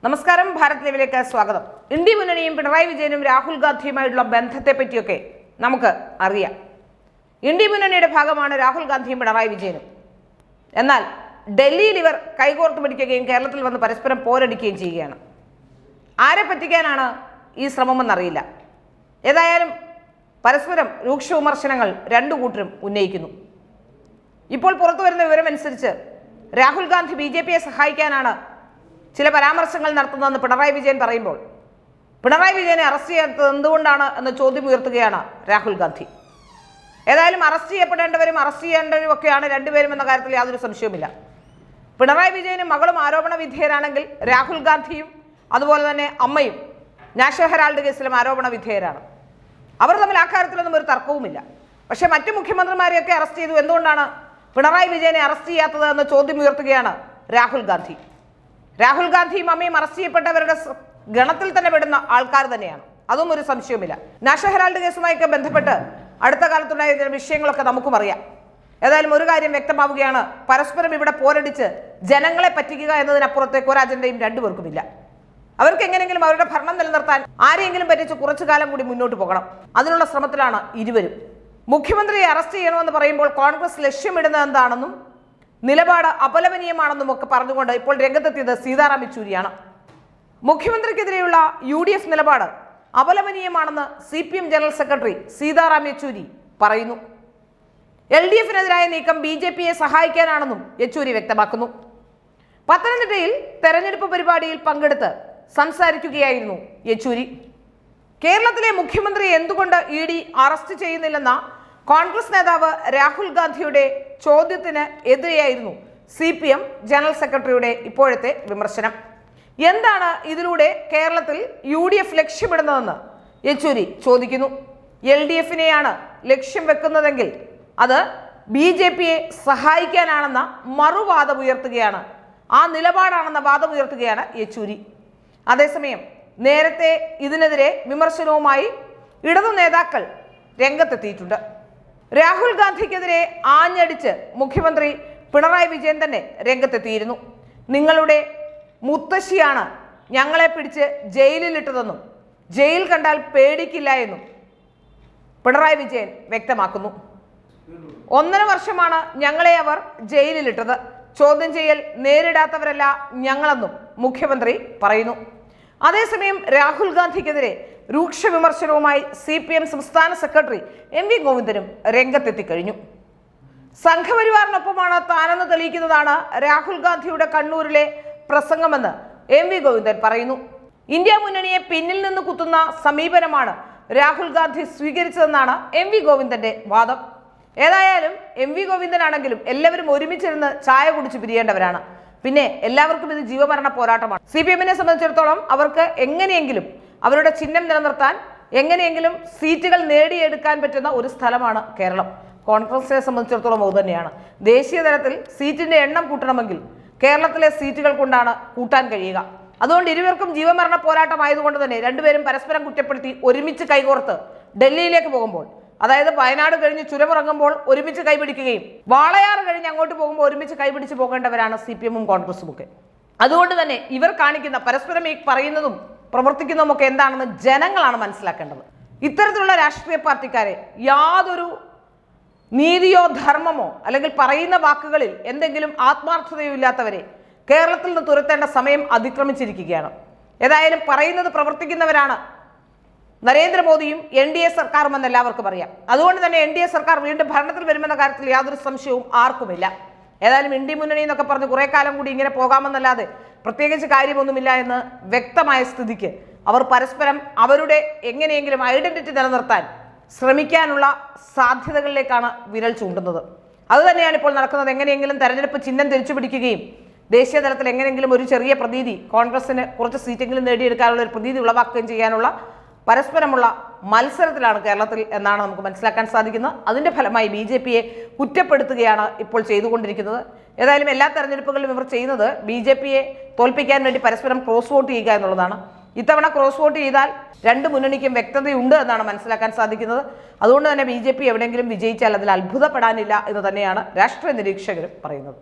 നമസ്കാരം, ഭാരത് ലൈവിലേക്ക് സ്വാഗതം. ഇന്ത്യ മുന്നണിയും പിണറായി വിജയനും രാഹുൽ ഗാന്ധിയുമായിട്ടുള്ള ബന്ധത്തെ പറ്റിയൊക്കെ നമുക്ക് അറിയാം. ഇന്ത്യ മുന്നണിയുടെ ഭാഗമാണ് രാഹുൽ ഗാന്ധിയും പിണറായി വിജയനും. എന്നാൽ ഡൽഹിയിൽ ഇവർ കൈകോർത്ത് പിടിക്കുകയും കേരളത്തിൽ വന്ന് പരസ്പരം പോരടിക്കുകയും ചെയ്യുകയാണ്. ആരെ പറ്റിക്കാനാണ് ഈ ശ്രമമെന്നറിയില്ല. ഏതായാലും പരസ്പരം രൂക്ഷ വിമർശനങ്ങൾ രണ്ടു കൂട്ടരും ഉന്നയിക്കുന്നു. ഇപ്പോൾ പുറത്തു വരുന്ന വിവരമനുസരിച്ച് രാഹുൽ ഗാന്ധി BJPയെ സഹായിക്കാനാണ് ചില പരാമർശങ്ങൾ നടത്തുന്നതെന്ന് പിണറായി വിജയൻ പറയുമ്പോൾ പിണറായി വിജയനെ അറസ്റ്റ് ചെയ്യാത്തത് എന്തുകൊണ്ടാണ് എന്ന ചോദ്യം ഉയർത്തുകയാണ് രാഹുൽ ഗാന്ധി. ഏതായാലും അറസ്റ്റ് ചെയ്യപ്പെടേണ്ടവരും അറസ്റ്റ് ചെയ്യേണ്ടവരും ഒക്കെയാണ് രണ്ടുപേരും എന്ന കാര്യത്തിൽ യാതൊരു സംശയവുമില്ല. പിണറായി വിജയനും മകളും ആരോപണ വിധേയരാണെങ്കിൽ രാഹുൽ ഗാന്ധിയും അതുപോലെ തന്നെ അമ്മയും നാഷണൽ ഹെറാൾഡ് കേസിലും ആരോപണ വിധേയരാണ്. അവർ തമ്മിൽ ആ കാര്യത്തിലൊന്നും ഒരു തർക്കവുമില്ല. പക്ഷേ മറ്റു മുഖ്യമന്ത്രിമാരെയൊക്കെ അറസ്റ്റ് ചെയ്തു, എന്തുകൊണ്ടാണ് പിണറായി വിജയനെ അറസ്റ്റ് ചെയ്യാത്തത് എന്ന ചോദ്യം ഉയർത്തുകയാണ് രാഹുൽ ഗാന്ധി. രാഹുൽ ഗാന്ധിയും അമ്മയും അറസ്റ്റ് ചെയ്യപ്പെട്ടവരുടെ ഗണത്തിൽ തന്നെ പെടുന്ന ആൾക്കാർ തന്നെയാണ്, അതും ഒരു സംശയവുമില്ല. നാഷണൽ ഹെറാൾഡ് കേസുമായൊക്കെ ബന്ധപ്പെട്ട് അടുത്ത കാലത്തുണ്ടായ വിഷയങ്ങളൊക്കെ നമുക്കും അറിയാം. ഏതായാലും ഒരു കാര്യം വ്യക്തമാവുകയാണ്, പരസ്പരം ഇവിടെ പോരടിച്ച് ജനങ്ങളെ പറ്റിക്കുക എന്നതിനപ്പുറത്തേക്ക് ഒരു അജണ്ടയും രണ്ടുപേർക്കുമില്ല. അവർക്ക് എങ്ങനെയെങ്കിലും അവരുടെ ഭരണം നിലനിർത്താൻ ആരെയെങ്കിലും പറ്റിച്ച് കുറച്ചു കാലം കൂടി മുന്നോട്ട് പോകണം. അതിനുള്ള ശ്രമത്തിലാണ് ഇരുവരും. മുഖ്യമന്ത്രിയെ അറസ്റ്റ് ചെയ്യണമെന്ന് പറയുമ്പോൾ കോൺഗ്രസ് ലക്ഷ്യമിടുന്നത് എന്താണെന്നും നിലപാട് അപലപനീയമാണെന്നും ഒക്കെ പറഞ്ഞുകൊണ്ട് ഇപ്പോൾ രംഗത്തെത്തിയത് സീതാറാം യെച്ചൂരിയാണ്. മുഖ്യമന്ത്രിക്കെതിരെയുള്ള UDF നിലപാട് അപലപനീയമാണെന്ന് CPM general secretary Sitaram Yechury പറയുന്നു. LDFനെതിരായ നീക്കം BJPയെ സഹായിക്കാനാണെന്നും യെച്ചൂരി വ്യക്തമാക്കുന്നു. പത്തനംതിട്ടയിൽ തെരഞ്ഞെടുപ്പ് പരിപാടിയിൽ പങ്കെടുത്ത് സംസാരിക്കുകയായിരുന്നു യെച്ചൂരി. കേരളത്തിലെ മുഖ്യമന്ത്രി എന്തുകൊണ്ട് ED അറസ്റ്റ് ചെയ്യുന്നില്ലെന്ന കോൺഗ്രസ് നേതാവ് രാഹുൽ ഗാന്ധിയുടെ ചോദ്യത്തിന് എതിരെയായിരുന്നു CPM ജനറൽ സെക്രട്ടറിയുടെ ഇപ്പോഴത്തെ വിമർശനം. എന്താണ് ഇതിലൂടെ കേരളത്തിൽ UDF ലക്ഷ്യമിടുന്നതെന്ന് യെച്ചൂരി ചോദിക്കുന്നു. LDFനെയാണ് ലക്ഷ്യം വെക്കുന്നതെങ്കിൽ അത് BJPയെ സഹായിക്കാനാണെന്ന മറുവാദം ഉയർത്തുകയാണ്, ആ നിലപാടാണെന്ന വാദം ഉയർത്തുകയാണ് യെച്ചൂരി. അതേസമയം നേരത്തെ ഇതിനെതിരെ വിമർശനവുമായി ഇടതു നേതാക്കൾ രംഗത്തെത്തിയിട്ടുണ്ട്. രാഹുൽ ഗാന്ധിക്കെതിരെ ആഞ്ഞടിച്ച് മുഖ്യമന്ത്രി പിണറായി വിജയൻ തന്നെ രംഗത്തെത്തിയിരുന്നു. നിങ്ങളുടെ മുത്തശ്ശിയാണ് ഞങ്ങളെ പിടിച്ച് ജയിലിലിട്ടതെന്നും ജയിൽ കണ്ടാൽ പേടിക്കില്ല എന്നും പിണറായി വിജയൻ വ്യക്തമാക്കുന്നു. 1.5 വർഷമാണ് ഞങ്ങളെ അവർ ജയിലിലിട്ടത്, ചോദ്യം ചെയ്യൽ നേരിടാത്തവരല്ല ഞങ്ങളെന്നും മുഖ്യമന്ത്രി പറയുന്നു. അതേസമയം രാഹുൽ ഗാന്ധിക്കെതിരെ രൂക്ഷ വിമർശനവുമായി CPM സംസ്ഥാന സെക്രട്ടറി MV ഗോവിന്ദനും രംഗത്തെത്തിക്കഴിഞ്ഞു. സംഘപരിവാറിനൊപ്പമാണ് താനെന്ന് തെളിയിക്കുന്നതാണ് രാഹുൽ ഗാന്ധിയുടെ കണ്ണൂരിലെ പ്രസംഗമെന്ന് MV ഗോവിന്ദൻ പറയുന്നു. ഇന്ത്യ മുന്നണിയെ പിന്നിൽ നിന്ന് കുത്തുന്ന സമീപനമാണ് രാഹുൽ ഗാന്ധി സ്വീകരിച്ചതെന്നാണ് MV ഗോവിന്ദന്റെ വാദം. ഏതായാലും MV ഗോവിന്ദനാണെങ്കിലും എല്ലാവരും ഒരുമിച്ചിരുന്ന് ചായ കുടിച്ച് പിരിയേണ്ടവരാണ്. പിന്നെ എല്ലാവർക്കും ഇത് ജീവമരണ പോരാട്ടമാണ്. CPMനെ സംബന്ധിച്ചിടത്തോളം അവർക്ക് എങ്ങനെയെങ്കിലും അവരുടെ ചിഹ്നം നിലനിർത്താൻ, എങ്ങനെയെങ്കിലും സീറ്റുകൾ നേടിയെടുക്കാൻ പറ്റുന്ന ഒരു സ്ഥലമാണ് കേരളം. കോൺഗ്രസിനെ സംബന്ധിച്ചിടത്തോളം അതുതന്നെയാണ്. ദേശീയ തലത്തിൽ സീറ്റിന്റെ എണ്ണം കൂട്ടണമെങ്കിൽ കേരളത്തിലെ സീറ്റുകൾ കൊണ്ടാണ് കൂട്ടാൻ കഴിയുക. അതുകൊണ്ട് ഇരുവർക്കും ജീവമരണ പോരാട്ടമായതുകൊണ്ട് തന്നെ രണ്ടുപേരും പരസ്പരം കുറ്റപ്പെടുത്തി ഒരുമിച്ച് കൈകോർത്ത് ഡൽഹിയിലേക്ക് പോകുമ്പോൾ, അതായത് വയനാട് കഴിഞ്ഞ് ചുരമിറങ്ങുമ്പോൾ ഒരുമിച്ച് കൈപിടിക്കുകയും വാളയാർ കഴിഞ്ഞ് അങ്ങോട്ട് പോകുമ്പോൾ ഒരുമിച്ച് കൈപിടിച്ച് പോകേണ്ടവരാണ് CPMും കോൺഗ്രസും ഒക്കെ. അതുകൊണ്ട് തന്നെ ഇവർ കാണിക്കുന്ന പരസ്പരം ഈ പറയുന്നതും പ്രവർത്തിക്കുന്നതുമൊക്കെ എന്താണെന്ന് ജനങ്ങളാണ് മനസ്സിലാക്കേണ്ടത്. ഇത്തരത്തിലുള്ള രാഷ്ട്രീയ പാർട്ടിക്കാരെ യാതൊരു നീതിയോ ധർമ്മമോ അല്ലെങ്കിൽ പറയുന്ന വാക്കുകളിൽ എന്തെങ്കിലും ആത്മാർത്ഥതയോ ഇല്ലാത്തവരെ കേരളത്തിൽ നിന്ന് തുരത്തേണ്ട സമയം അതിക്രമിച്ചിരിക്കുകയാണ്. ഏതായാലും പറയുന്നത് പ്രവർത്തിക്കുന്നവരാണ് നരേന്ദ്രമോദിയും NDA സർക്കാരും എന്ന് എല്ലാവർക്കും അറിയാം. അതുകൊണ്ട് തന്നെ NDA സർക്കാർ വീണ്ടും ഭരണത്തിൽ വരുമെന്ന കാര്യത്തിൽ യാതൊരു സംശയവും ആർക്കുമില്ല. ഏതായാലും ഇന്ത്യ മുന്നണി എന്നൊക്കെ പറഞ്ഞ് കുറെ കാലം കൂടി ഇങ്ങനെ പോകാമെന്നല്ലാതെ പ്രത്യേകിച്ച് കാര്യമൊന്നുമില്ല എന്ന് വ്യക്തമായ സ്ഥിതിക്ക് അവർ പരസ്പരം അവരുടെ എങ്ങനെയെങ്കിലും ഐഡന്റിറ്റി നിലനിർത്താൻ ശ്രമിക്കാനുള്ള സാധ്യതകളിലേക്കാണ് വിരൽ ചൂണ്ടുന്നത്. അതുതന്നെയാണ് ഇപ്പോൾ നടക്കുന്നത്. എങ്ങനെയെങ്കിലും തെരഞ്ഞെടുപ്പ് ചിഹ്നം തിരിച്ചു പിടിക്കുകയും ദേശീയ തലത്തിൽ എങ്ങനെയെങ്കിലും ഒരു ചെറിയ പ്രതീതി, കോൺഗ്രസിന് കുറച്ച് സീറ്റെങ്കിലും നേടിയെടുക്കാനുള്ള ഒരു പ്രതീതി ഉളവാക്കുകയും ചെയ്യാനുള്ള പരസ്പരമുള്ള മത്സരത്തിലാണ് കേരളത്തിൽ എന്നാണ് നമുക്ക് മനസ്സിലാക്കാൻ സാധിക്കുന്നത്. അതിൻ്റെ ഫലമായി BJPയെ കുറ്റപ്പെടുത്തുകയാണ് ഇപ്പോൾ ചെയ്തുകൊണ്ടിരിക്കുന്നത്. ഏതായാലും എല്ലാ തെരഞ്ഞെടുപ്പുകളിലും ഇവർ ചെയ്യുന്നത് BJPയെ തോൽപ്പിക്കാൻ വേണ്ടി പരസ്പരം ക്രോസ് വോട്ട് ചെയ്യുക എന്നുള്ളതാണ്. ഇത്തവണ ക്രോസ് വോട്ട് ചെയ്താൽ രണ്ട് മുന്നണിക്കും വ്യക്തതയുണ്ട് എന്നാണ് മനസ്സിലാക്കാൻ സാധിക്കുന്നത്. അതുകൊണ്ട് തന്നെ BJP എവിടെയെങ്കിലും വിജയിച്ചാൽ അതിൽ അത്ഭുതപ്പെടാനില്ല എന്ന് തന്നെയാണ് രാഷ്ട്രീയ നിരീക്ഷകരും പറയുന്നത്.